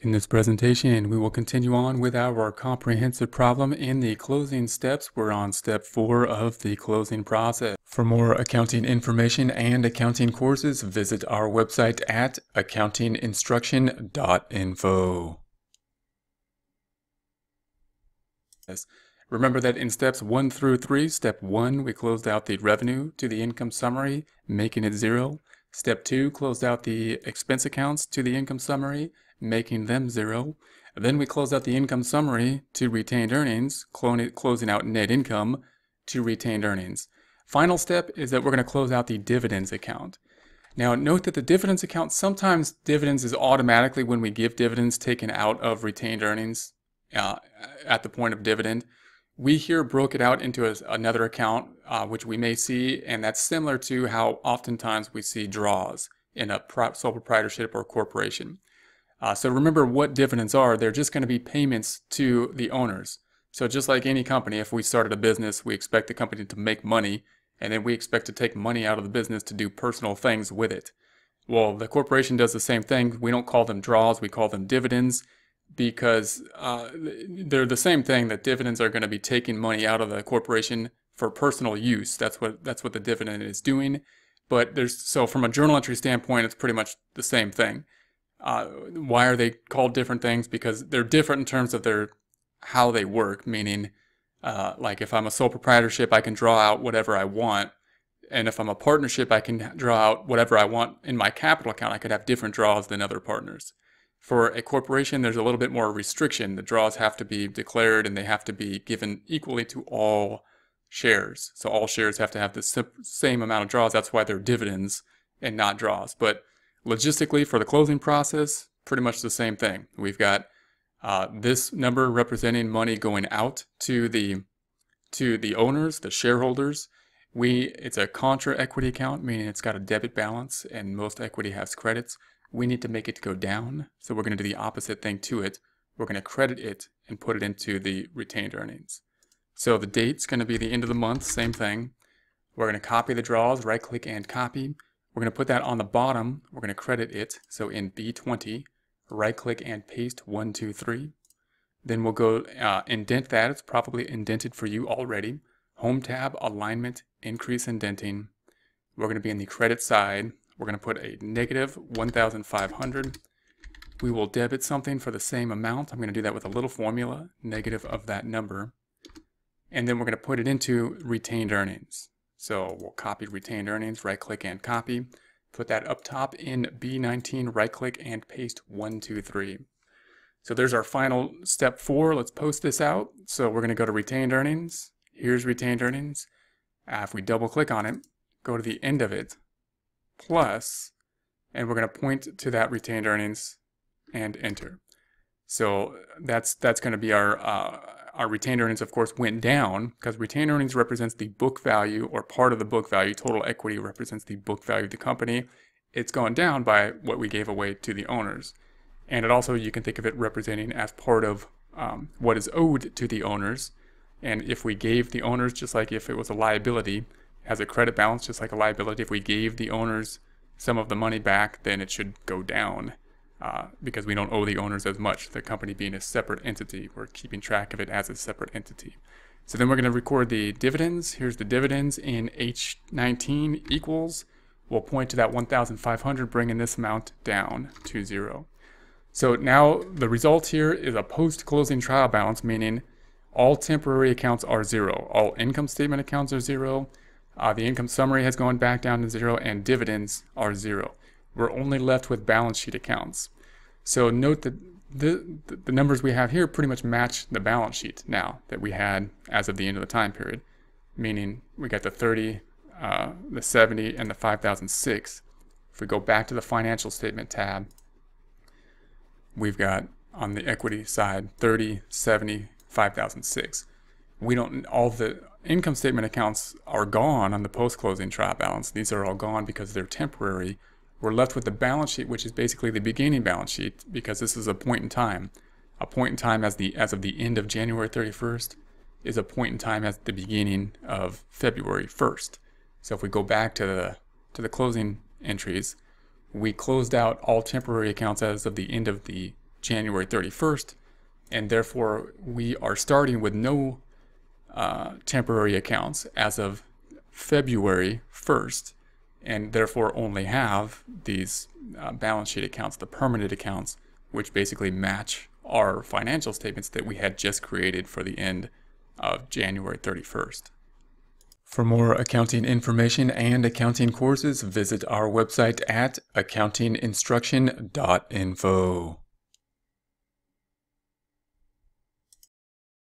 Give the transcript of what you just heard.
In this presentation, we will continue on with our comprehensive problem. In the closing steps, we're on step 4 of the closing process. For more accounting information and accounting courses, visit our website at accountinginstruction.info. Remember that in steps 1 through 3, step 1, we closed out the revenue to the income summary, making it 0. Step 2, closed out the expense accounts to the income summary, making them 0. Then we closed out the income summary to retained earnings, closing out net income to retained earnings. Final step is that we're going to close out the dividends account. Now note that the dividends account, sometimes dividends is automatically when we give dividends taken out of retained earnings at the point of dividend. We here broke it out into another account, which we may see, and that's similar to how oftentimes we see draws in a sole proprietorship or corporation. So remember what dividends are. They're just going to be payments to the owners. So just like any company, if we started a business, we expect the company to make money, and then we expect to take money out of the business to do personal things with it. Well, the corporation does the same thing. We don't call them draws, we call them dividends, because they're the same thing, that dividends are going to be taking money out of the corporation for personal use. That's what the dividend is doing. But so from a journal entry standpoint, it's pretty much the same thing. Why are they called different things? Because they're different in terms of how they work, meaning like if I'm a sole proprietorship, I can draw out whatever I want. And if I'm a partnership, I can draw out whatever I want in my capital account. I could have different draws than other partners. For a corporation, there's a little bit more restriction. The draws have to be declared and they have to be given equally to all shares. So all shares have to have the same amount of draws. That's why they're dividends and not draws. But logistically, for the closing process, pretty much the same thing. We've got this number representing money going out to the owners, the shareholders. It's a contra equity account, meaning it's got a debit balance, and most equity has credits. We need to make it go down, so we're going to do the opposite thing to it. We're going to credit it and put it into the retained earnings. So the date's going to be the end of the month, same thing. We're going to copy the draws, right-click and copy. We're going to put that on the bottom. We're going to credit it. So in B20, right-click and paste 1, 2, 3. Then we'll go indent that. It's probably indented for you already. Home tab, alignment, increase indenting. We're going to be in the credit side. We're going to put a negative 1,500. We will debit something for the same amount. I'm going to do that with a little formula, negative of that number. And then we're going to put it into retained earnings. So we'll copy retained earnings, right-click and copy. Put that up top in B19, right-click and paste 1, 2, 3. So there's our final step 4. Let's post this out. So we're going to go to retained earnings. Here's retained earnings. If we double-click on it, go to the end of it, plus, and we're going to point to that retained earnings and enter. So that's going to be our retained earnings, of course, went down because retained earnings represents the book value or part of the book value. Total equity represents the book value of the company. It's gone down by what we gave away to the owners. And it also, you can think of it representing as part of what is owed to the owners. And if we gave the owners, just like if it was a liability, has a credit balance just like a liability. If we gave the owners some of the money back, then it should go down because we don't owe the owners as much. The company being a separate entity, we're keeping track of it as a separate entity. So then we're going to record the dividends. Here's the dividends in H19 equals. We'll point to that 1,500, bringing this amount down to 0. So now the result here is a post-closing trial balance, meaning all temporary accounts are 0. All income statement accounts are 0. The income summary has gone back down to 0, and dividends are 0. We're only left with balance sheet accounts. So note that the numbers we have here pretty much match the balance sheet now that we had as of the end of the time period, meaning we got the 30, the 70, and the 5,006. If we go back to the financial statement tab, we've got on the equity side 30, 70, 5,006. All the income statement accounts are gone on the post-closing trial balance. These are all gone because they're temporary. We're left with the balance sheet, which is basically the beginning balance sheet, because this is a point in time. A point in time as of the end of January 31st is a point in time as the beginning of February 1st. So if we go back to the closing entries, we closed out all temporary accounts as of the end of the January 31st, and therefore we are starting with no temporary accounts as of February 1st, and therefore only have these balance sheet accounts, the permanent accounts, which basically match our financial statements that we had just created for the end of January 31st. For more accounting information and accounting courses, visit our website at accountinginstruction.info.